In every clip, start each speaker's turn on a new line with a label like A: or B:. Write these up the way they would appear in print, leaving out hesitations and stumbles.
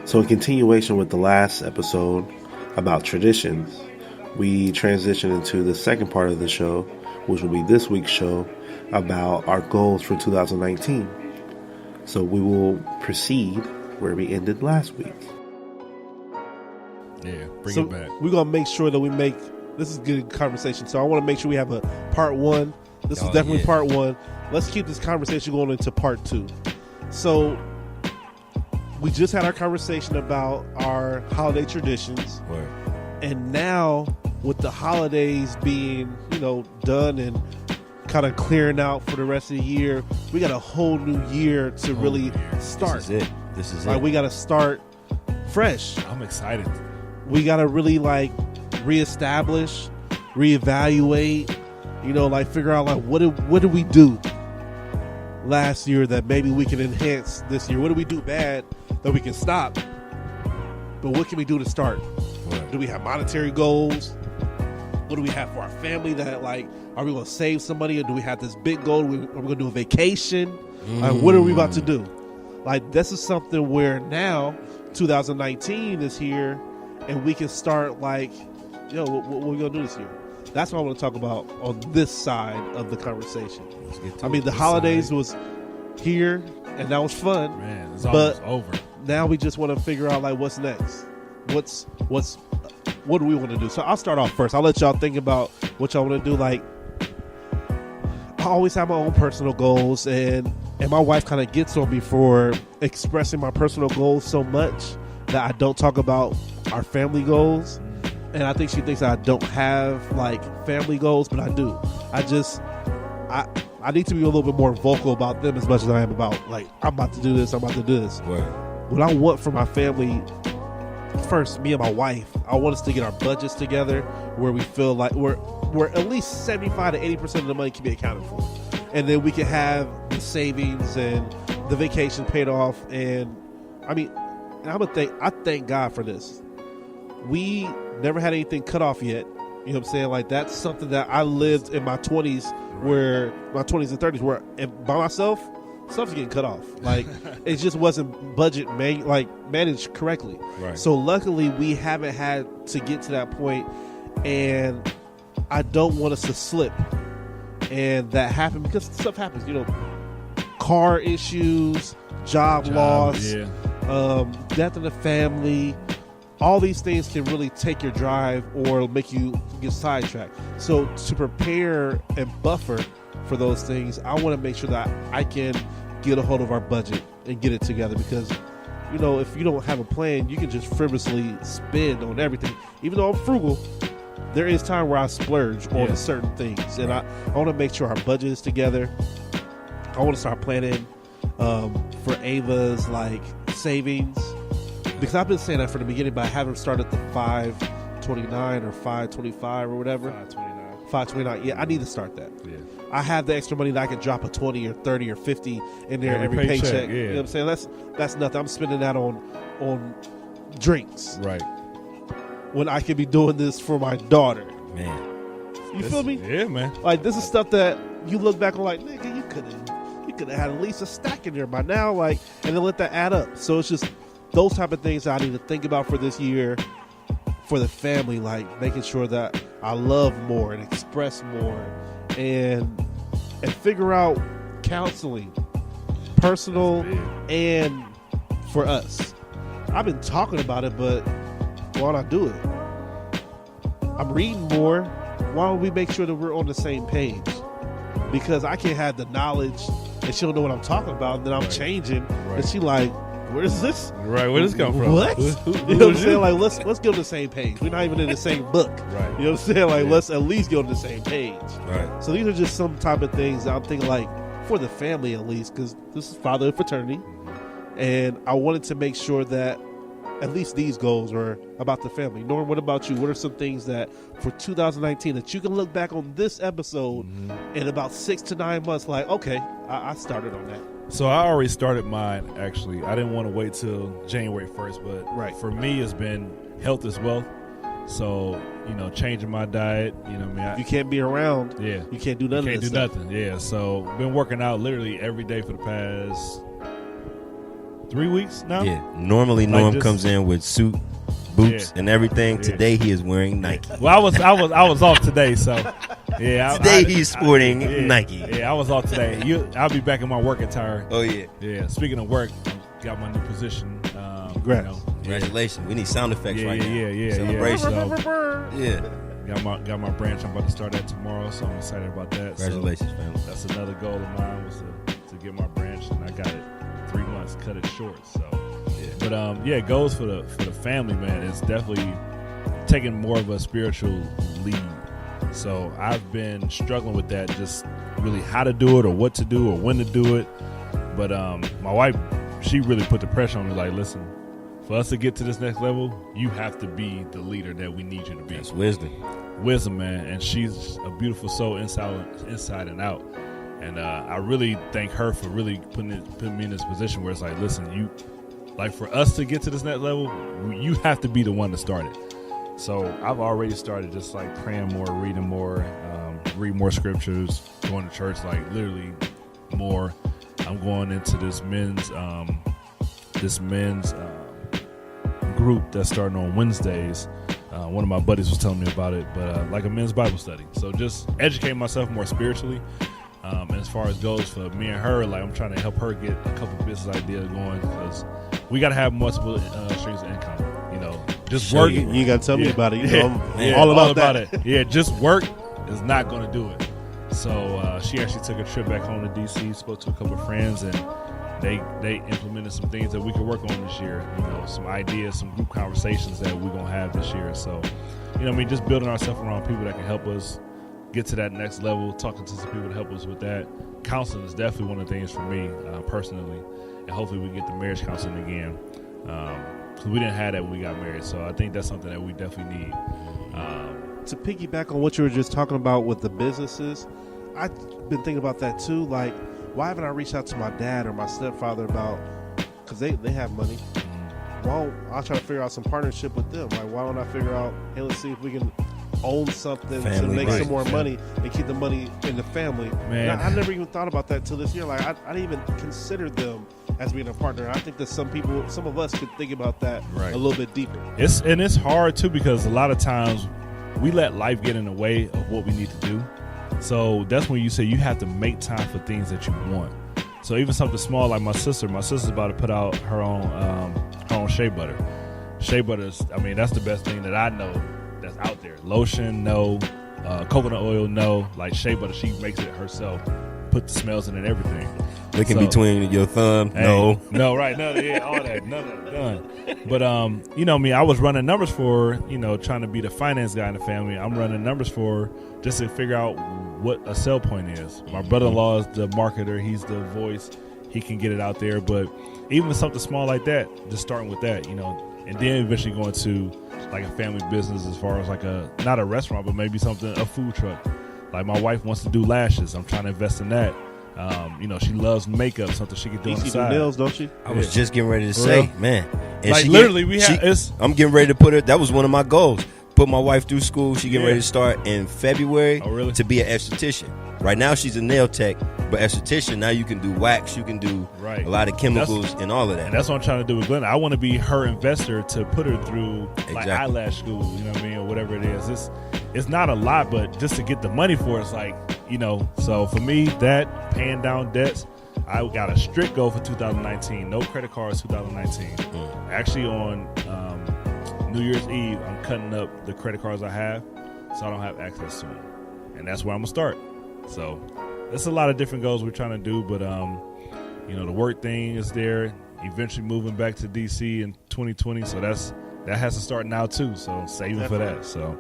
A: So in continuation with the last episode about traditions, we transition into the second part of the show, which will be this week's show, about our goals for 2019. So we will proceed where we ended last week.
B: Yeah, bring it back.
C: We're going to make sure that we make, this is good conversation, so I want to make sure we have a part one. This is definitely part one. Let's keep this conversation going into part two. So we just had our conversation about our holiday traditions.
B: Right.
C: And now with the holidays being, done and kind of clearing out for the rest of the year, we got a whole new year to really start.
B: This is
C: it.
B: it.
C: We got to start fresh.
B: I'm excited.
C: We got to really reestablish, reevaluate, figure out what did we do last year that maybe we can enhance this year? What did we do bad that we can stop? But what can we do to start?
B: Right.
C: Do we have monetary goals? What do we have for our family that are we going to save some money, or do we have this big goal? Are we going to do a vacation? What are we about to do? This is something where now 2019 is here and we can start what are we going to do this year? That's what I want to talk about on this side of the conversation. The holidays was here and that was fun.
B: Man, it's almost over.
C: Now we just want to figure out what's next. What do we want to do? So I'll start off first. I'll let y'all think about what y'all want to do. I always have my own personal goals, and my wife kind of gets on me for expressing my personal goals so much that I don't talk about our family goals. And I think she thinks I don't have family goals, but I do. I need to be a little bit more vocal about them as much as I am about I'm about to do this, I'm about to do this.
B: Right.
C: What I want for my family, first, me and my wife, I want us to get our budgets together where we feel like we're at least 75 to 80% of the money can be accounted for. And then we can have the savings and the vacation paid off. And I thank God for this. We never had anything cut off yet. You know what I'm saying? That's something that I lived in my 20s and 30s where by myself, stuff's getting cut off. It just wasn't managed correctly.
B: Right.
C: So luckily we haven't had to get to that point, and I don't want us to slip and that happen, because stuff happens, car issues, job loss, death in the family. All these things can really take your drive or make you get sidetracked. So to prepare and buffer for those things, I want to make sure that I can get a hold of our budget and get it together, because if you don't have a plan, you can just frivolously spend on everything. Even though I'm frugal, there is time where I splurge on certain things, and I want to make sure our budget is together. I want to start planning for Ava's savings, because I've been saying that from the beginning, but I haven't started the 529 or 525 or whatever. 529. Yeah, I need to start that.
B: Yeah.
C: I have the extra money that I can drop a 20 or 30 or 50 in there every paycheck.
B: Yeah.
C: You know what I'm saying? That's nothing. I'm spending that on drinks.
B: Right.
C: When I could be doing this for my daughter.
B: Man.
C: You feel me?
B: Yeah, man.
C: This is stuff that you look back on nigga, you could have had at least a stack in there by now, and then let that add up. So it's just those type of things that I need to think about for this year, for the family, making sure that I love more and express more, and figure out counseling, personal and for us. I've been talking about it, but why not do it? I'm reading more. Why don't we make sure that we're on the same page? Because I can't have the knowledge and she don't know what I'm talking about, and then I'm changing, and she where's this?
B: Right, where this come from?
C: What?
B: Who
C: you know what I'm saying? Let's get on the same page. We're not even in the same book.
B: Right.
C: You know what I'm saying? Let's at least get on the same page.
B: Right.
C: So these are just some type of things that I'm thinking for the family at least, because this is Fatherhood Fraternity, and I wanted to make sure that at least these goals are about the family. Norm, what about you? What are some things that for 2019 that you can look back on this episode in about 6 to 9 months okay, I started on that?
B: So I already started mine, actually. I didn't want to wait till January 1st, but for me it's been health is wealth. So, changing my diet,
C: you can't be around.
B: Yeah.
C: You can't do none of this.
B: Can't do nothing. Yeah. So been working out literally every day for the past 3 weeks now.
D: Yeah, normally
B: Like
D: Norm
B: just-
D: comes in with suit, boots,
B: Yeah.
D: and everything.
B: Yeah.
D: Today he is wearing Nike.
B: Well, I was off today, so yeah.
D: Today he's sporting Nike.
B: Yeah, I was off today. I'll be back in my work attire.
D: Oh yeah,
B: Yeah. Speaking of work, got my new position.
C: Congrats.
D: congratulations. We need sound effects right now.
B: Yeah.
D: Celebration.
B: So,
D: Yeah.
B: got my branch. I'm about to start that tomorrow, so I'm excited about that.
D: Congratulations,
B: So
D: family.
B: that's another goal of mine was to get my branch, and I got it 3 months. Cut it short. So, but goals for the family, man. It's definitely taking more of a spiritual lead. So I've been struggling with that, just really how to do it, or what to do, or when to do it. But my wife, she really put the pressure on me. Like, listen, for us to get to this next level, you have to be the leader that we need you to be.
D: That's wisdom.
B: Wisdom, man, and she's a beautiful soul inside and out. And I really thank her for really putting me in this position where it's like, listen, for us to get to this next level, you have to be the one to start it. So I've already started just like praying more, reading more, read more scriptures, going to church, like literally more. I'm going into this men's group that's starting on Wednesdays. One of my buddies was telling me about it, but like a men's Bible study. So just educating myself more spiritually. And as far as goes for me and her, like I'm trying to help her get a couple business ideas going because we got to have multiple streams of income. You know, just work.
C: You ain't got to tell me about it. You know, I'm
B: all
C: all about that.
B: it. Yeah, just work is not going to do it. So she actually took a trip back home to DC, spoke to a couple of friends, and they implemented some things that we could work on this year. You know, some ideas, some group conversations that we're going to have this year. So, just building ourselves around people that can help us get to that next level, talking to some people to help us with that. Counseling is definitely one of the things for me personally, and hopefully we get the marriage counseling again because we didn't have that when we got married. So I think that's something that we definitely need.
C: To piggyback on what you were just talking about with the businesses, I've been thinking about that too. Like, why haven't I reached out to my dad or my stepfather about, because they have money. I'll try to figure out some partnership with them. Like, why don't I figure out, hey, let's see if we can own something to make some more money and keep the money in the family.
B: Man,
C: I never even thought about that till this year. Like, I didn't even consider them as being a partner. I think that some of us could think about that a little bit deeper.
B: It's hard too because a lot of times we let life get in the way of what we need to do. So that's when you say you have to make time for things that you want. So even something small like my sister's about to put out her own shea butter. Shea butter is, that's the best thing that I know that's out there. Lotion, no. Coconut oil, no. Like shea butter, she makes it herself. Put the smells in and everything.
D: Licking between your thumb, no.
B: No, right. No, yeah, all that. None of that done. But, I was running numbers for, trying to be the finance guy in the family. I'm running numbers for just to figure out what a sell point is. My brother-in-law is the marketer. He's the voice. He can get it out there. But even something small like that, just starting with that, and then eventually going to like a family business as far as like not a restaurant, but maybe a food truck. Like my wife wants to do lashes. I'm trying to invest in that. She loves makeup, something she can do on the side.
C: Do nails, don't she?
D: I was just getting ready to say, man. And
B: like literally,
D: I'm getting ready to put her. That was one of my goals. Put my wife through school. She getting ready to start in February to be an esthetician. Right now she's a nail tech, but esthetician, now you can do wax, you can do a lot of chemicals and all of that.
B: And that's what I'm trying to do with Glenna. I want to be her investor to put her through like eyelash school, or whatever it is. It's not a lot, but just to get the money for it's like, so for me, that paying down debts, I got a strict goal for 2019. No credit cards 2019. Actually on New Year's Eve, I'm cutting up the credit cards I have so I don't have access to them. And that's where I'm going to start. So there's a lot of different goals we're trying to do, but the work thing is there. Eventually moving back to DC in 2020, so that has to start now too. So saving for that. So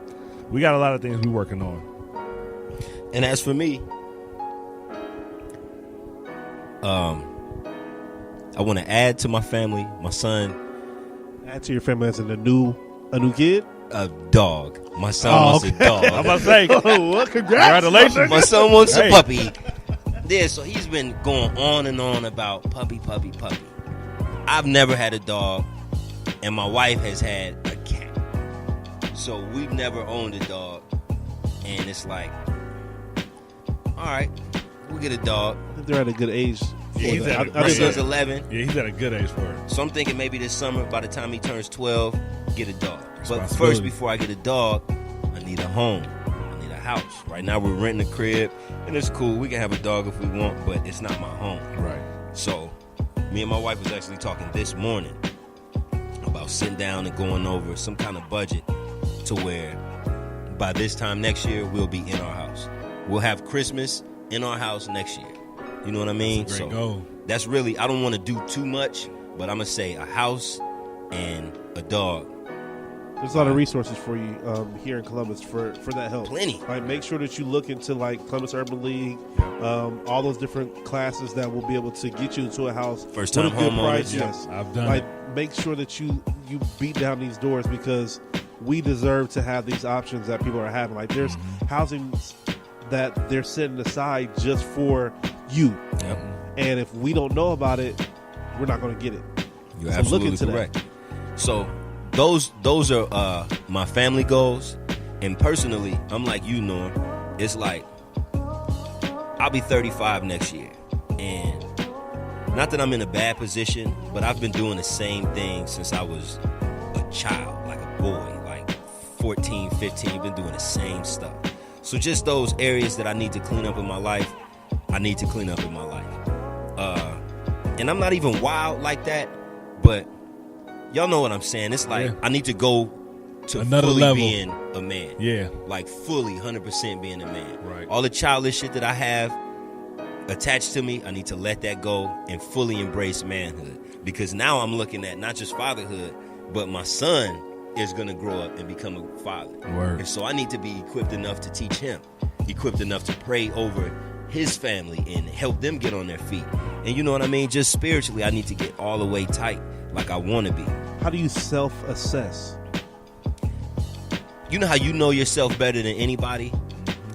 B: we got a lot of things we're working on.
D: And as for me, I want to add to my family, my son.
C: Add to your family as in a new kid?
D: A dog. My son wants a dog.
B: I'm about to say,
C: well,
B: congratulations.
D: My son wants a puppy. Yeah, so he's been going on and on about puppy. I've never had a dog, and my wife has had a cat. So we've never owned a dog, and it's like, all right, we'll get a dog.
C: I think they're at a good age
B: he's at
D: my son's 11.
B: Yeah, he's at a good age for it.
D: So I'm thinking maybe this summer, by the time he turns 12, get a dog. But first, before I get a dog, I need a home. I need a house. Right now, we're renting a crib, and it's cool. We can have a dog if we want, but it's not my home.
B: Right.
D: So me and my wife was actually talking this morning about sitting down and going over some kind of budget to where by this time next year, we'll be in our house. We'll have Christmas in our house next year. You know what I mean?
B: That's a great goal.
D: That's really, I don't want to do too much, but I'm going to say a house and a dog.
C: There's a lot of resources for you here in Columbus for that help.
D: Plenty.
C: Like, make sure that you look into like Columbus Urban League, all those different classes that will be able to get you into a house.
D: First time homeowners.
C: Yes,
B: I've done
C: like,
B: it.
C: make sure that you beat down these doors, because we deserve to have these options that people are having. Like, there's housing that they're setting aside just for you.
D: Yep.
C: And if we don't know about it, we're not going to get it.
D: You're
C: so
D: absolutely
C: look into
D: correct.
C: that.
D: So those are my family goals, and personally, I'm like you, Norm. It's like I'll be 35 next year, and not that I'm in a bad position, but I've been doing the same thing since I was a child, like a boy, like 14, 15, been doing the same stuff. So just those areas that I need to clean up in my life, I need to clean up in my life. And I'm not even wild like that, but y'all know what I'm saying. It's like I need to go to
B: another
D: fully
B: level.
D: being a man.
B: Yeah.
D: Like fully 100% being a man.
B: Right.
D: All the childish shit that I have attached to me, I need to let that go and fully embrace manhood. Because now I'm looking at not just fatherhood, but my son is going to grow up and become a father.
B: Word.
D: And so I need to be equipped enough to teach him, equipped enough to pray over his family and help them get on their feet. And you know what I mean? Just spiritually, I need to get all the way tight like I want to be.
C: How do you self-assess?
D: You know how you know yourself better than anybody?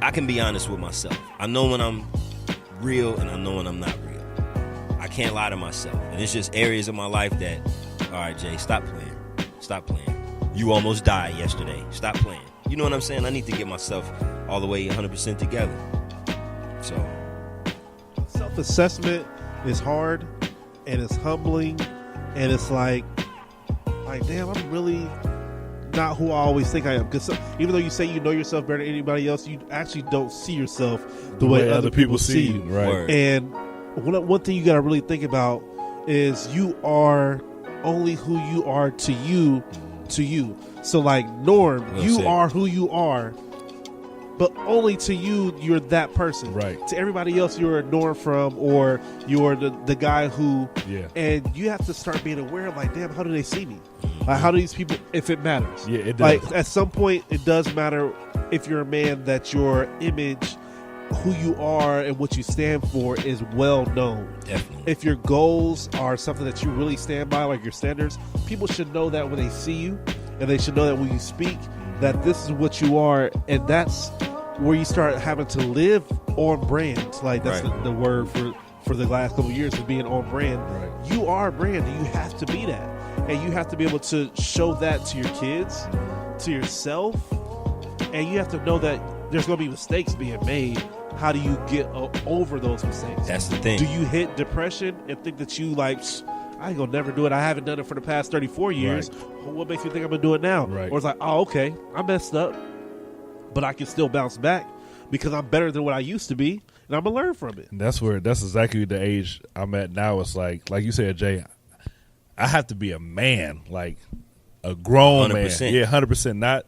D: I can be honest with myself. I know when I'm real and I know when I'm not real. I can't lie to myself. And it's just areas of my life that, all right, Jay, stop playing. Stop playing. You almost died yesterday. Stop playing. You know what I'm saying? I need to get myself all the way 100% together. So
C: Self-assessment is hard, and it's humbling, and it's like damn, I'm really not who I always think I am. Because even though you say you know yourself better than anybody else, you actually don't see yourself the way other people see you.
B: Right.
D: Word.
C: And one thing you got to really think about is you are only who you are to you. So like Norm, are who you are, but only to you, you're that person.
B: Right.
C: To everybody else, you're a Norm from, or you're the guy who.
B: Yeah.
C: And you have to start being aware of, like, damn, how do they see me? Like, how do these people, if it matters?
B: Yeah, it does.
C: Like, at some point, it does matter if you're a man that your image, who you are and what you stand for is well known.
D: definitely.
C: If your goals are something that you really stand by, like your standards, people should know that when they see you, and they should know that when you speak, that this is what you are, and that's where you start having to live on brand. Like, that's
D: Right.
C: the word for the last couple of years, of being on brand.
B: Right.
C: You are a brand, and you have to be that, and you have to be able to show that to your kids, to yourself, and you have to know that there's going to be mistakes being made. How do you get over those mistakes?
D: That's the thing.
C: Do you hit depression and think that you like, I ain't gonna never do it, I haven't done it for the past 34 years. Well, what makes you think I'm gonna do it now?
B: Right.
C: Or it's like, oh, okay, I messed up, but I can still bounce back because I'm better than what I used to be, and I'm gonna learn from it.
B: And that's exactly the age I'm at now. It's like you said, Jay, I have to be a man, like a grown
D: 100%.
B: man. Yeah, 100%.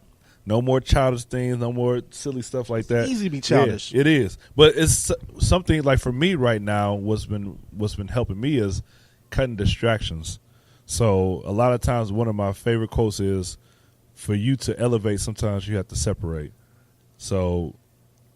B: No more childish things, no more silly stuff like that.
C: It's easy to be childish.
B: Yeah, it is. But it's something like, for me right now, what's been helping me is cutting distractions. So a lot of times, one of my favorite quotes is, for you to elevate, sometimes you have to separate. So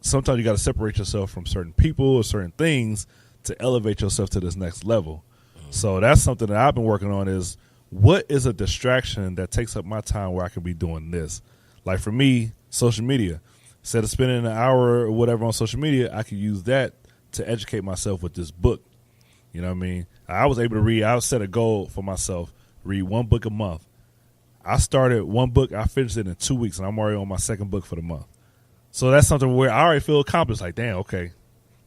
B: sometimes you got to separate yourself from certain people or certain things to elevate yourself to this next level. So that's something that I've been working on, is what is a distraction that takes up my time where I can be doing this? Like for me, social media. Instead of spending an hour or whatever on social media, I could use that to educate myself with this book. You know what I mean? I was able to read. I set a goal for myself, read one book a month. I started one book. I finished it in 2 weeks, and I'm already on my second book for the month. So that's something where I already feel accomplished. Like, damn, okay,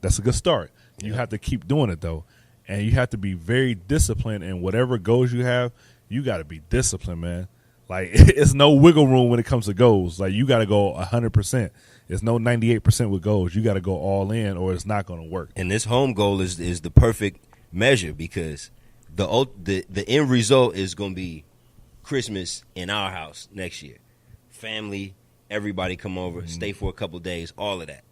B: that's a good start. You have to keep doing it, though. and you have to be very disciplined in whatever goals you have. You got to be disciplined, man. Like, it's no wiggle room when it comes to goals. Like, you got to go 100%. There's no 98% with goals. You got to go all in, or it's not going to work.
D: And this home goal is the perfect measure, because the end result is going to be Christmas in our house next year. Family, everybody come over, stay for a couple days, all of that.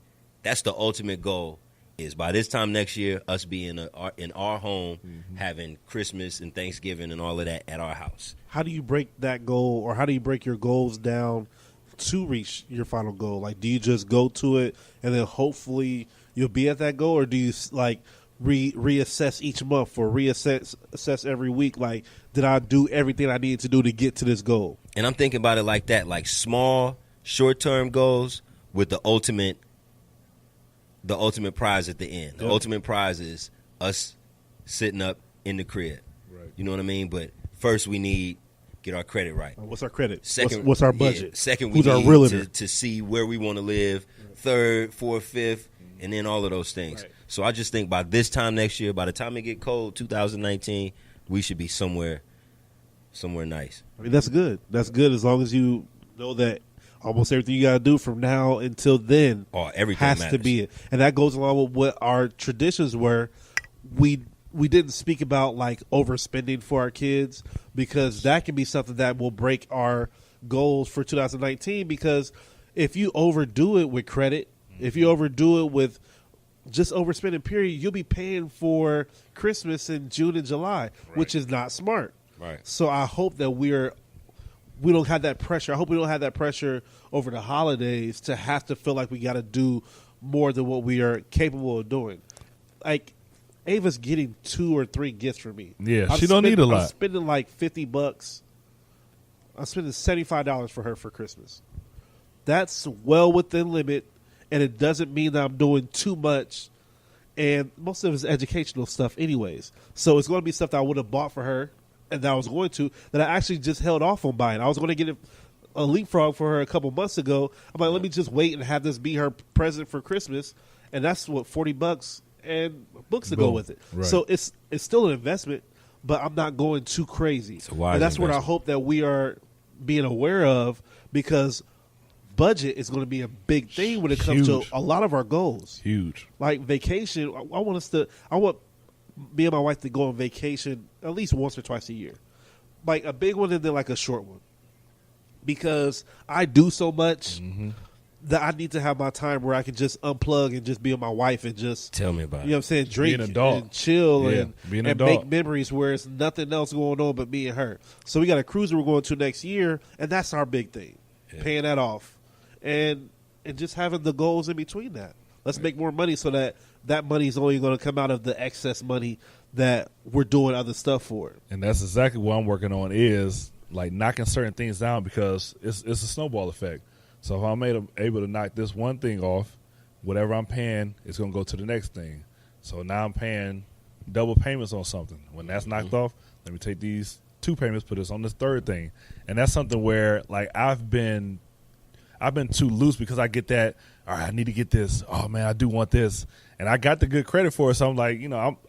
D: That's the ultimate goal, is by this time next year, us being in our home, having Christmas and Thanksgiving and all of that at our house.
C: How do you break that goal, or how do you break your goals down to reach your final goal? Like, do you just go to it and then hopefully you'll be at that goal, or do you like reassess each month or assess every week? Like, did I do everything I needed to do to get to this goal?
D: And I'm thinking about it like that, like small, short-term goals with the ultimate prize at the end. The ultimate prize is us sitting up in the crib.
B: Right.
D: You know what I mean? But first we need get our credit right.
C: What's our credit?
D: Second,
C: what's our budget?
D: Yeah, second, we
C: Who's our
D: need
C: realtor?
D: to see where we want to live. Third, fourth, fifth, and then all of those things.
C: Right.
D: So I just think by this time next year, by the time it get cold, 2019, we should be somewhere nice.
C: I mean, that's good. That's good as long as you know that almost everything you got to do from now until then
D: everything
C: has
D: matters.
C: to be it. And that goes along with what our traditions were. We didn't speak about like overspending for our kids, because that can be something that will break our goals for 2019, because if you overdo it with credit, if you overdo it with just overspending period, you'll be paying for Christmas in June and July, which is not smart.
D: Right.
C: So I hope that we don't have that pressure. I hope we don't have that pressure over the holidays to have to feel like we got to do more than what we are capable of doing. Like, Ava's getting 2 or 3 gifts from me.
B: Yeah, she don't need a lot.
C: I'm spending like $50. I'm spending $75 for her for Christmas. That's well within limit, and it doesn't mean that I'm doing too much. And most of it is educational stuff anyways. So it's going to be stuff that I would have bought for her, and that I was going to, that I actually just held off on buying. I was going to get a leapfrog for her a couple months ago. I'm like, let me just wait and have this be her present for Christmas. And that's what, $40 and books to go with it.
B: Right.
C: So it's still an investment, but I'm not going too crazy.
D: It's a wise
C: and that's what I
D: investment.
C: hope that we are being aware of, because budget is going to be a big thing when it comes to
B: Huge.
C: a lot of our goals.
B: Huge.
C: Like vacation, I want me and my wife to go on vacation at least once or twice a year. Like a big one and then like a short one. Because I do so much that I need to have my time where I can just unplug and just be with my wife and just,
D: Tell me about
C: you know what I'm saying, drink
B: an adult.
C: and chill
B: Yeah,
C: and
B: be an
C: make
B: adult.
C: memories where it's nothing else going on but me and her. So we got a cruise that we're going to next year, and that's our big thing, paying that off. And just having the goals in between that. Let's make more money so that money is only going to come out of the excess money that we're doing other stuff for.
B: And that's exactly what I'm working on, is like knocking certain things down, because it's a snowball effect. So if I'm able to knock this one thing off, whatever I'm paying is going to go to the next thing. So now I'm paying double payments on something. When that's knocked off, let me take these 2 payments, put this on this third thing. And that's something where like I've been too loose, because I get that, all right, I need to get this. Oh man, I do want this. And I got the good credit for it. So I'm like,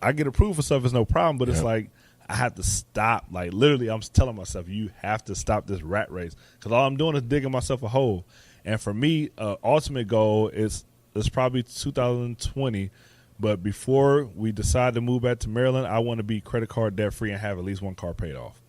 B: I get approved for stuff, it's no problem, but it's like, I have to stop. Like literally, I'm telling myself, you have to stop this rat race, because all I'm doing is digging myself a hole. And for me, ultimate goal is probably 2020. But before we decide to move back to Maryland, I want to be credit card debt free and have at least one car paid off.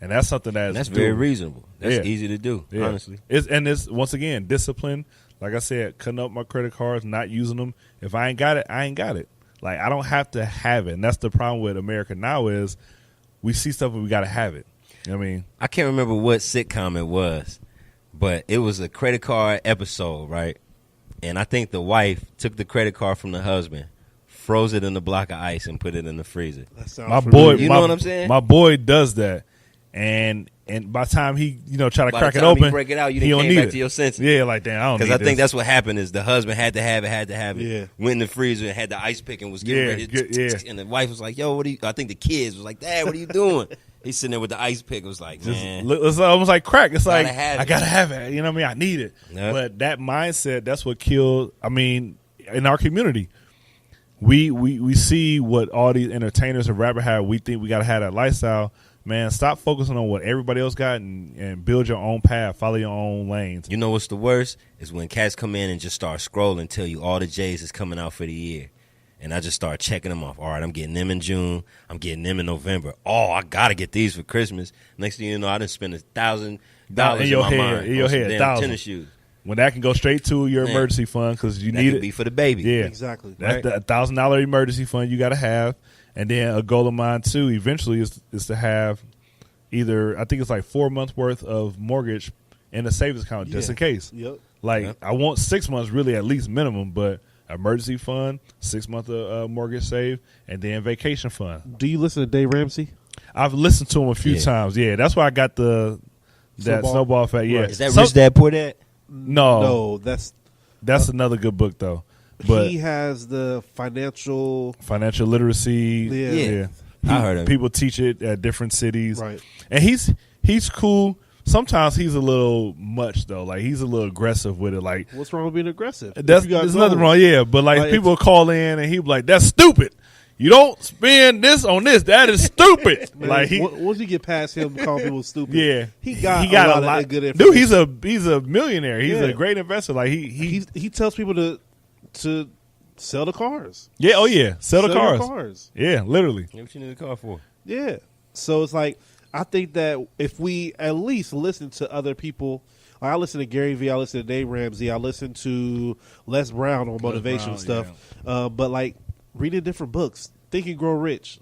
B: And that's something that's
D: very reasonable. That's
B: Yeah.
D: easy to do,
B: Yeah.
D: honestly.
B: It's once again discipline. Like I said, cutting up my credit cards, not using them. If I ain't got it, I ain't got it. Like I don't have to have it. And that's the problem with America now, is we see stuff and we got to have it. You know what I mean?
D: I can't remember what sitcom it was, but it was a credit card episode, right? And I think the wife took the credit card from the husband, froze it in a block of ice, and put it in the freezer.
C: That sounds
B: My
C: familiar.
B: boy,
D: You know what I'm saying?
B: My boy does that, and by the time he try to
D: By
B: crack
D: the
B: it
D: time
B: open,
D: he break it out, you
B: he
D: didn't
B: don't
D: came
B: need
D: back
B: it.
D: to your senses.
B: Yeah, like damn, I don't.
D: Because
B: need
D: I think
B: this.
D: that's what happened is the husband had to have it.
C: Yeah.
D: Went in the freezer and had the ice pick and was getting
B: Yeah,
D: ready.
B: yeah.
D: And the wife was like, "Yo, what are you?" I think the kids was like, "Dad, what are you doing?" He's sitting there with the ice pick. Was like, "Man,
B: It's almost like crack. It's
D: Gotta
B: like
D: have
B: I
D: it.
B: gotta have it. You know what I mean? I need it.
D: Yeah.
B: But that mindset, that's what killed. I mean, in our community, we see what all these entertainers and rappers have. We think we gotta have that lifestyle. Man, stop focusing on what everybody else got and build your own path, follow your own lanes.
D: You know what's the worst is when cats come in and just start scrolling, tell you all the J's is coming out for the year. And I just start checking them off. All right, I'm getting them in June. I'm getting them in November. Oh, I got to get these for Christmas. Next thing you know, I done spent $1,000
B: in your
D: my
B: head,
D: mind
B: in your
D: on some
B: head,
D: damn
B: 1,000.
D: tennis shoes.
B: When that can go straight to your emergency fund because you
D: That
B: need
D: could
B: it.
D: be for the baby.
B: Yeah,
C: Exactly.
B: That's the $1,000 emergency fund you got to have. And then a goal of mine too, eventually, is to have either, I think it's like 4 months worth of mortgage in a savings account just in case.
C: Yep.
B: Like I want 6 months really at least minimum, but emergency fund, 6 months of mortgage save, and then vacation fund.
C: Do you listen to Dave Ramsey?
B: I've listened to him a few times. Yeah, that's why I got that snowball effect. Yeah,
C: Right.
D: Is that Rich Dad Poor Dad?
B: No,
C: that's
B: another good book though. But
C: he has the financial
B: literacy.
C: Yeah.
D: I heard of it.
B: People teach it at different cities,
C: Right.
B: And he's cool. Sometimes he's a little much though. Like he's a little aggressive with it. Like
C: What's wrong with being aggressive?
B: there's nothing wrong. Yeah, but like people call in and he be like, "That's stupid. You don't spend this on this. That is stupid."
C: Man,
B: like
C: once you get past him calling people stupid,
B: yeah,
C: he got a lot of good information.
B: Dude, he's a millionaire. He's a great investor. Like
C: he tells people to sell the cars.
B: Yeah, oh yeah, sell the
C: your
B: cars. Yeah, literally.
D: What you need a car for?
C: Yeah. So it's like, I think that if we at least listen to other people, like I listen to Gary Vee, I listen to Dave Ramsey, I listen to Les Brown on motivational stuff, but like reading different books, Think and Grow Rich,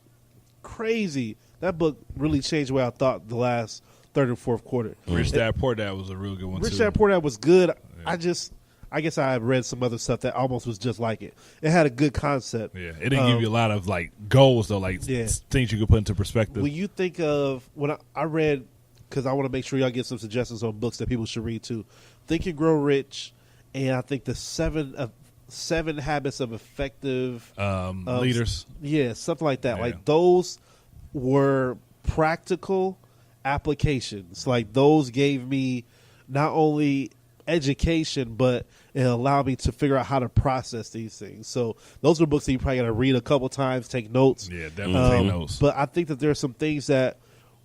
C: crazy. That book really changed the way I thought the last third and fourth quarter.
B: Rich Dad Poor Dad was a real good one
C: Rich
B: too.
C: Dad Poor Dad was good. Yeah. I guess I had read some other stuff that almost was just like it. It had a good concept.
B: Yeah, it didn't give you a lot of like goals though, like things you could put into perspective.
C: When you think of when I read, because I want to make sure y'all get some suggestions on books that people should read too. Think and Grow Rich, and I think the seven habits of effective
B: leaders.
C: Yeah, something like that.
B: Yeah.
C: Like those were practical applications. Like those gave me not only education, but it allowed me to figure out how to process these things. So those are books that you probably got to read a couple times, take notes.
B: Yeah, definitely take notes.
C: But I think that there are some things that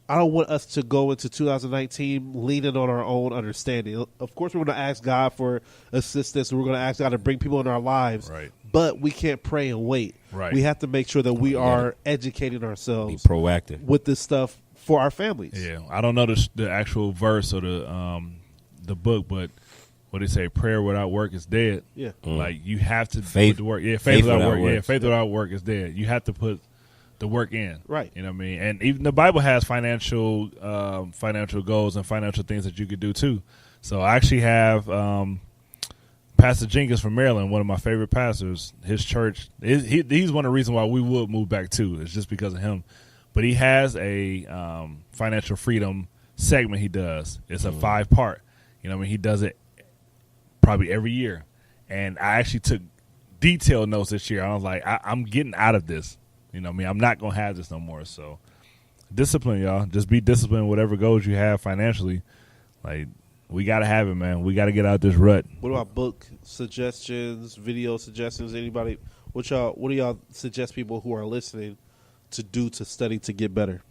C: I don't want us to go into 2019 leaning on our own understanding. Of course, we're going to ask God for assistance. We're going to ask God to bring people in our lives.
B: Right.
C: But we can't pray and wait.
B: Right.
C: We have to make sure that we are educating ourselves.
D: Be proactive
C: with this stuff for our families.
B: Yeah, I don't know the actual verse or the book, but what they say, prayer without work is dead.
C: Yeah.
B: Like you have to
D: faith
B: put the work. Yeah, faith without work.
D: work.
B: Yeah, faith without work is dead. You have to put the work in.
C: Right.
B: You know what I mean? And even the Bible has financial goals and financial things that you could do too. So I actually have Pastor Jenkins from Maryland, one of my favorite pastors. His church, he's one of the reasons why we would move back too. It's just because of him. But he has a financial freedom segment he does. It's a 5-part. You know what I mean? He does it probably every year. And I actually took detailed notes this year. I was like, I'm getting out of this. You know what I mean? I'm not going to have this no more. So discipline, y'all. Just be disciplined, whatever goals you have financially. Like, we got to have it, man. We got to get out this rut.
C: What about book suggestions, video suggestions? Anybody? What do y'all suggest people who are listening to do to study to get better?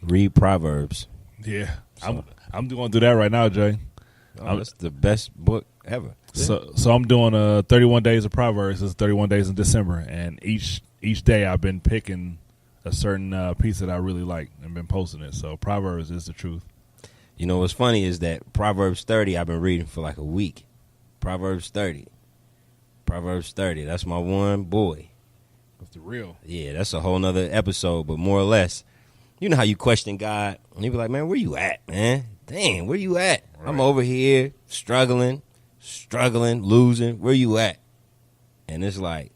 D: Read Proverbs.
B: Yeah. So. I'm going to do that right now, Jay.
D: That's the best book ever.
B: So I'm doing 31 days of Proverbs. It's 31 days in December, and each day I've been picking a certain piece that I really like and been posting it. So Proverbs is the truth.
D: You know what's funny is that Proverbs 30 I've been reading for like a week. Proverbs 30. That's my one boy.
B: That's the real.
D: Yeah, that's a whole nother episode, but more or less, you know how you question God, and you be like, man, where you at, man? Dang, where you at? Right. I'm over here struggling, losing. Where you at? And it's like,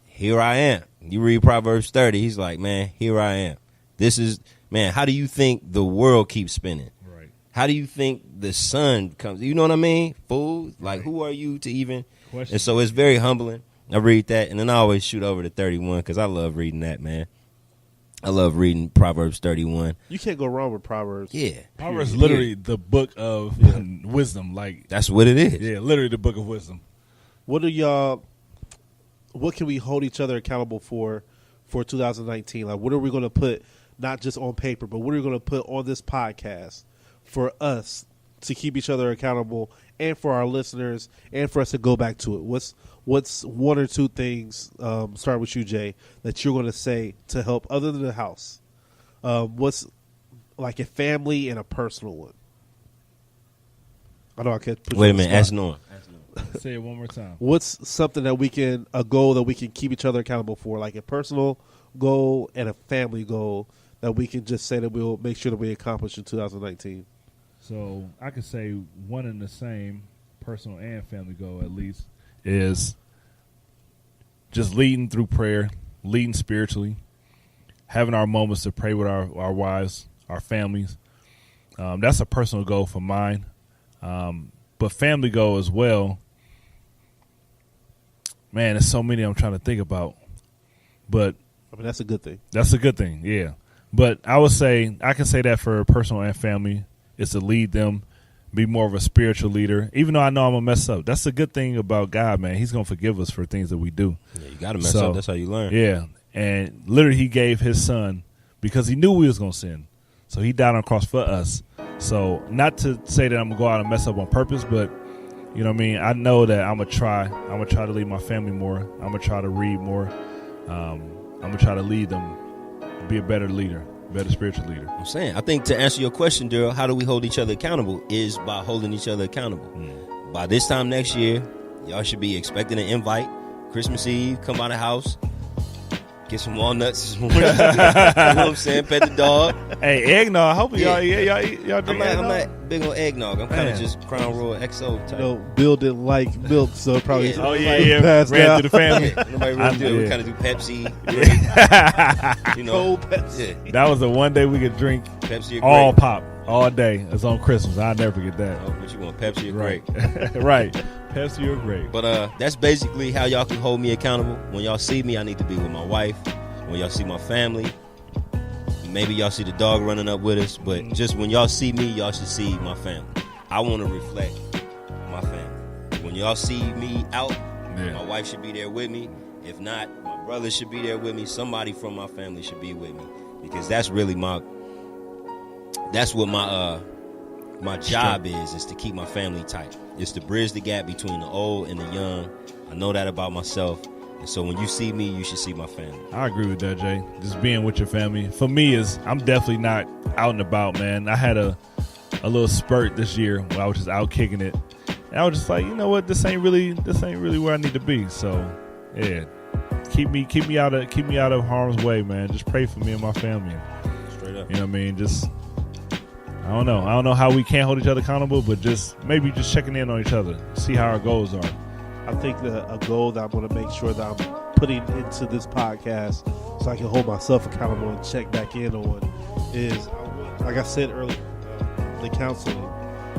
D: here I am. You read Proverbs 30, he's like, man, here I am. This is, man, how do you think the world keeps spinning?
B: Right.
D: How do you think the sun comes? You know what I mean? Fool, like, who are you to even? Question. And so it's very humbling. I read that, and then I always shoot over to 31 because I love reading that, man. I love reading Proverbs 31.
C: You can't go wrong with Proverbs.
D: Yeah.
B: Proverbs is literally the book of wisdom. Like
D: that's what it is.
B: Yeah, literally the book of wisdom.
C: What do y'all what can we hold each other accountable for 2019? Like, what are we going to put not just on paper, but what are we going to put on this podcast for us to keep each other accountable, and for our listeners, and for us to go back to it? What's one or two things, start with you, Jay, that you're going to say to help other than the house? What's like a family and a personal one? I know I can't put
D: Wait a minute, ask Norm.
B: Say it one more time.
C: What's something that a goal that we can keep each other accountable for, like a personal goal and a family goal that we can just say that we'll make sure that we accomplish in 2019?
B: So I could say one and the same, personal and family goal at least, is just leading through prayer, leading spiritually, having our moments to pray with our wives, our families. That's a personal goal for mine. But family goal as well. Man, there's so many I'm trying to think about. But
C: I mean, that's a good thing.
B: That's a good thing, yeah. But I would say, I can say that for personal and family, is to lead them, be more of a spiritual leader. Even though I know I'm going to mess up. That's a good thing about God, man. He's going to forgive us for things that we do.
D: Yeah, you got to mess up. That's how you learn.
B: Yeah. And literally he gave his son because he knew we was going to sin. So he died on the cross for us. So not to say that I'm going to go out and mess up on purpose, but you know what I mean? I know that I'm going to try. I'm going to try to lead my family more. I'm going to try to read more. I'm going to try to lead them, be a better leader, better spiritual leader.
D: I'm saying, I think to answer your question, Daryl, how do we hold each other accountable is by holding each other accountable. By this time next year, y'all should be expecting an invite. Christmas Eve, come by the house. Get some walnuts. You know what I'm saying? Pet the dog.
B: Hey, eggnog. I hope y'all drink eggnog.
D: I'm not big on eggnog. I'm kind of just Crown Royal XO type.
C: No, Bill didn't like milk, so probably
B: ran through the family.
D: Nobody really do it. We kind of do Pepsi.
C: Cold Pepsi.
B: Yeah. That was the one day we could drink
D: Pepsi or
B: all
D: grape.
B: pop all day. It's on Christmas. I'll never forget that.
D: Oh, what you want, Pepsi or grape?
B: Right. Pepsi or grape.
D: But that's basically how y'all can hold me accountable. When y'all see me, I need to be with my wife. When y'all see my family, maybe y'all see the dog running up with us, but just when y'all see me, y'all should see my family. I want to reflect my family. When y'all see me out, my wife should be there with me. If not, my brother should be there with me. Somebody from my family should be with me, because that's really that's what my job is to keep my family tight. It's to bridge the gap between the old and the young. I know that about myself. And so when you see me, you should see my family.
B: I agree with that, Jay. Just being with your family. For me, I'm definitely not out and about, man. I had a little spurt this year where I was just out kicking it. And I was just like, you know what, this ain't really where I need to be. So yeah. Keep me out of harm's way, man. Just pray for me and my family.
D: Straight up.
B: You know what I mean? Just I don't know how we can't hold each other accountable, but maybe just checking in on each other, see how our goals are.
C: I think that a goal that I'm going to make sure that I'm putting into this podcast so I can hold myself accountable and check back in on is, like I said earlier, the counseling.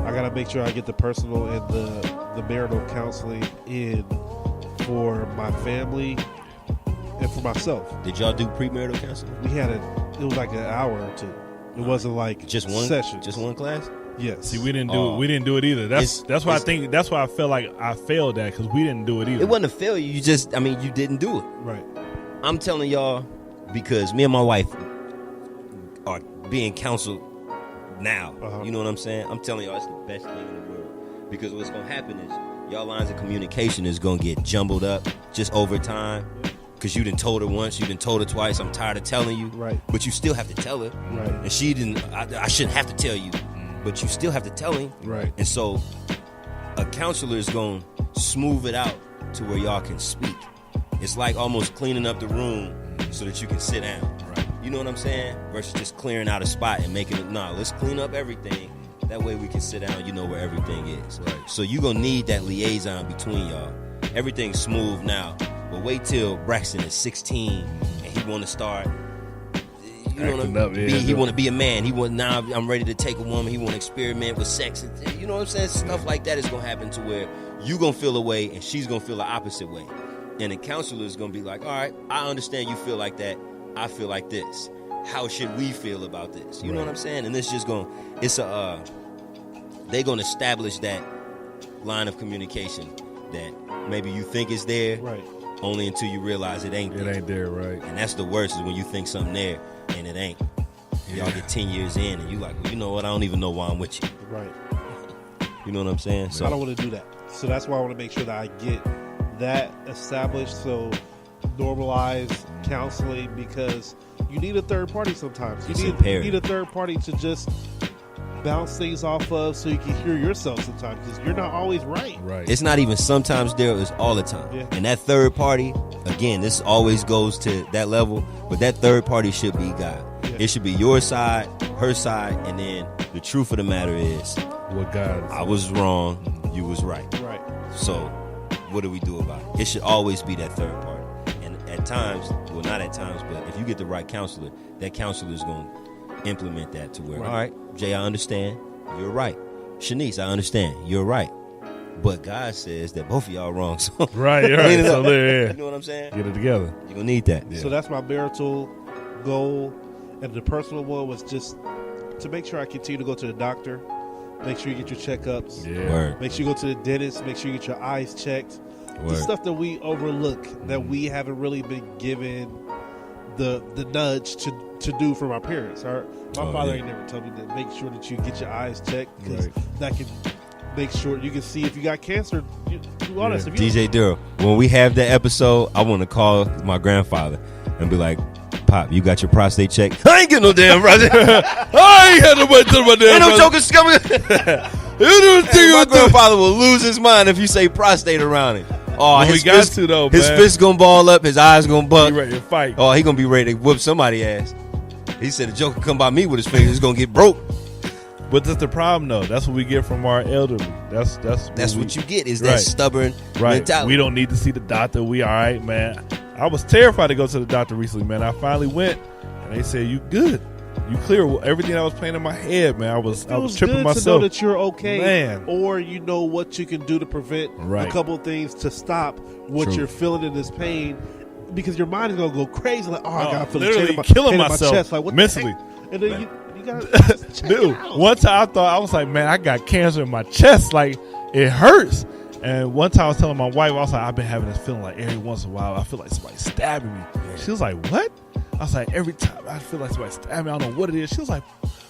C: I got to make sure I get the personal and the marital counseling in for my family and for myself.
D: Did y'all do premarital counseling?
C: It was like an hour or two. It wasn't like
D: just one
C: session.
D: Just one class?
C: Yes.
B: See, we didn't do it. We didn't do it either. That's why I felt like I failed that, because we didn't do it either.
D: It wasn't a failure. You didn't do it.
C: Right.
D: I'm telling y'all because me and my wife are being counseled now. You know what I'm saying? I'm telling y'all it's the best thing in the world, because what's going to happen is y'all lines of communication is going to get jumbled up just over time. Because you done told her once, you done told her twice, I'm tired of telling you.
C: Right.
D: But you still have to tell her.
C: Right.
D: And she didn't, I shouldn't have to tell you. But you still have to tell him.
C: Right.
D: And so a counselor is going to smooth it out to where y'all can speak. It's like almost cleaning up the room so that you can sit down.
B: Right.
D: You know what I'm saying? Versus just clearing out a spot and making it, let's clean up everything. That way we can sit down, you know where everything is.
B: Right.
D: So you're going to need that liaison between y'all. Everything's smooth now. But wait till Braxton is 16 and he want to start, you know what I mean? He want to be a man. Now I'm ready to take a woman. He want to experiment with sex. You know what I'm saying? Stuff like that is going to happen to where you going to feel a way and she's going to feel the opposite way. And the counselor is going to be like, all right, I understand you feel like that. I feel like this. How should we feel about this? You know what I'm saying? And it's just going, they're going to establish that line of communication that maybe you think is there.
C: Right.
D: only until you realize it ain't there.
B: It ain't there, right?
D: And that's the worst, is when you think something there and it ain't. Y'all get 10 years in and you like, well, you know what? I don't even know why I'm with you.
C: Right.
D: You know what I'm saying? So
C: I don't want to do that. So that's why I want to make sure that I get that established. So normalize counseling, because you need a third party sometimes. You need a third party to just bounce things off of, so you can hear yourself sometimes, because you're not always right.
B: Right.
D: It's not even sometimes, Daryl, it's all the time.
C: Yeah.
D: And that third party, again, this always goes to that level, but that third party should be God. Yeah. It should be your side, her side, and then the truth of the matter is,
B: what God is.
D: I was wrong, you was right.
C: Right.
D: So what do we do about it? It should always be that third party. And at times, well, not at times, but if you get the right counselor, that counselor is going to implement that to where, all right, Jay, I understand, you're right. Shanice, I understand, you're right. But God says that both of y'all wrong. So
B: right. So there,
D: you know what I'm saying?
B: Get it together.
D: You're going to need that.
C: Yeah. So that's my marital goal. And the personal one was just to make sure I continue to go to the doctor. Make sure you get your checkups.
B: Yeah.
D: Word.
C: Make sure you go to the dentist. Make sure you get your eyes checked.
D: Word.
C: The stuff that we overlook, that we haven't really been given the nudge to do from our parents. My father ain't never told me to make sure that you get your eyes checked, because that can make sure you can see if you got cancer. Do all that stuff.
D: DJ Daryl, when we have that episode, I want to call my grandfather and be like, Pop, you got your prostate checked? I ain't getting no damn prostate. I ain't had no damn prostate. Ain't no joking coming. My grandfather will lose his mind if you say prostate around it. Oh,
B: his
D: fist gonna ball up, his eyes gonna buck.
B: He ready to fight.
D: Oh, he gonna be ready to whoop somebody's ass. He said the joker come by me with his fingers, he's gonna get broke.
B: But that's the problem, though. That's what we get from our elderly. That's
D: what you get, is that stubborn mentality.
B: We don't need to see the doctor. We all right, man. I was terrified to go to the doctor recently, man. I finally went, and they said, you good. You clear. Everything that was playing in my head, man. I was tripping myself.
C: To know that you're okay,
B: man.
C: Or you know what you can do to prevent a couple of things to stop what you're feeling in this pain, because your mind is gonna go crazy. Like, I gotta feel
B: literally killing myself
C: my chest. Like, what
B: mentally.
C: And then you gotta
B: dude. One time I thought, I was like, man, I got cancer in my chest. Like, it hurts. And one time I was telling my wife, I was like, I've been having this feeling like every once in a while I feel like somebody's stabbing me. She was like, what? I was like, every time I feel like somebody's stabbing me, I don't know what it is. She was like,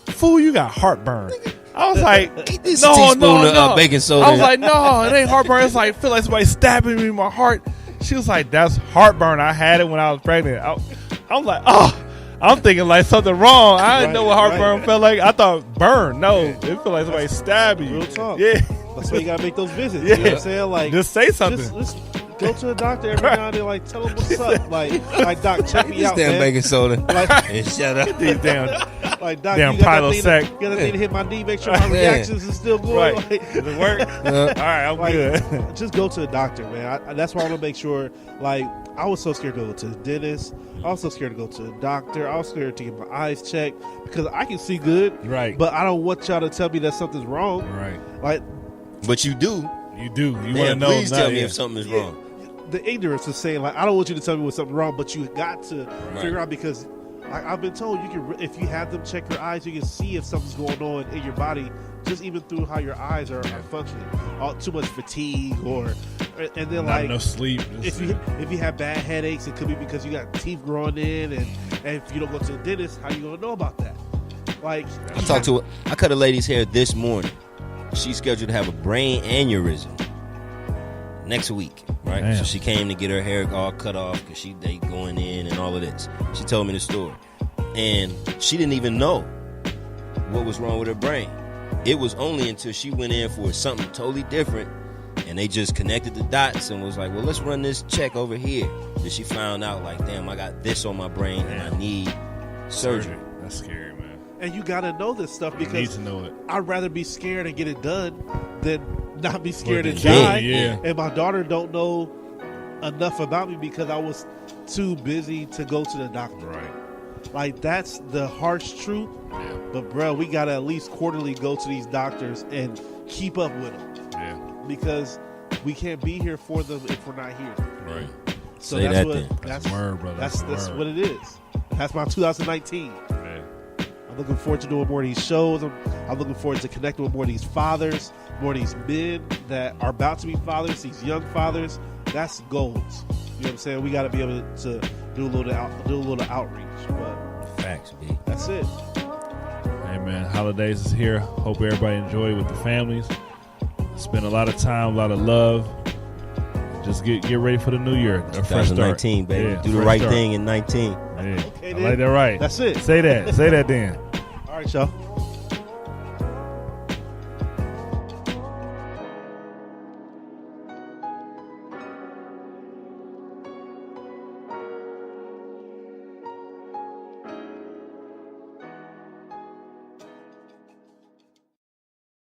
B: fool, you got heartburn. I was like, no.
D: Baking soda.
B: I was like, no, it ain't heartburn. It's like, I feel like somebody's stabbing me in my heart. She was like, that's heartburn. I had it when I was pregnant. I was like, oh. I'm thinking like something wrong. I didn't know what heartburn felt like. I thought burn. No, it felt like somebody stabbing you.
C: Real talk.
B: Yeah.
C: That's why you gotta make those visits.
B: Yeah.
C: You know what I'm saying? Like,
B: just say something.
C: Just go to the doctor every now and then. Like, tell him what's up. Like Doc, check me out,
D: damn
C: man.
D: Baking soda.
C: Like,
D: and shut up.
B: These damn,
C: like, Doc,
B: damn
C: you got
B: Prilosec.
C: that thing to hit my knee, make sure my reactions are still going.
B: Right.
C: Like,
B: does it work? All right, I'm good.
C: Just go to the doctor, man. That's why I want to make sure. Like, I was so scared to go to the dentist. I was so scared to go to the doctor. I was scared to get my eyes checked, because I can see good.
B: Right.
C: But I don't want y'all to tell me that something's wrong.
B: Right.
C: Like,
D: but you do.
B: You do. You want to know.
D: Please tell me if something is wrong.
C: The ignorance is saying, like, I don't want you to tell me what's something wrong, but you got to figure out, because like, I've been told, you can, if you have them check your eyes, you can see if something's going on in your body, just even through how your eyes are functioning. Too much fatigue, and then
B: not enough sleep.
C: If you have bad headaches, it could be because you got teeth growing in, and if you don't go to the dentist, how you gonna know about that? Like,
D: I cut a lady's hair this morning. She's scheduled to have a brain aneurysm next week, right?
B: Damn.
D: So she came to get her hair all cut off because they going in and all of this. She told me the story, and she didn't even know what was wrong with her brain. It was only until she went in for something totally different, and they just connected the dots and was like, well, let's run this check over here, that she found out, like, damn, I got this on my brain and I need surgery.
B: That's scary, man.
C: And you got to know this stuff, because
B: you need to know it.
C: I'd rather be scared and get it done than not be scared and die.
B: Yeah.
C: And my daughter don't know enough about me because I was too busy to go to the doctor.
B: Right.
C: Like, that's the harsh truth.
B: Yeah.
C: But, bro, we got to at least quarterly go to these doctors and keep up with them.
B: Yeah.
C: Because we can't be here for them if we're not here.
B: Right.
C: So
D: Say
C: that's
D: that
C: what
D: then.
B: That's word, brother.
C: That's what it is. That's my 2019.
B: Yeah.
C: I'm looking forward to doing more of these shows. I'm looking forward to connecting with more of these fathers, more of these men that are about to be fathers, these young fathers. That's goals. You know what I'm saying? We got to be able to do a little outreach. But
D: facts, B.
C: That's it.
B: Hey man, holidays is here. Hope everybody enjoy it with the families. Spend a lot of time, a lot of love. Just get ready for the new year.
D: 2019, baby.
B: Yeah,
D: do the right thing in 19.
B: Yeah.
C: Okay,
B: I like that right.
C: That's it.
B: Say that then.
C: All right, y'all.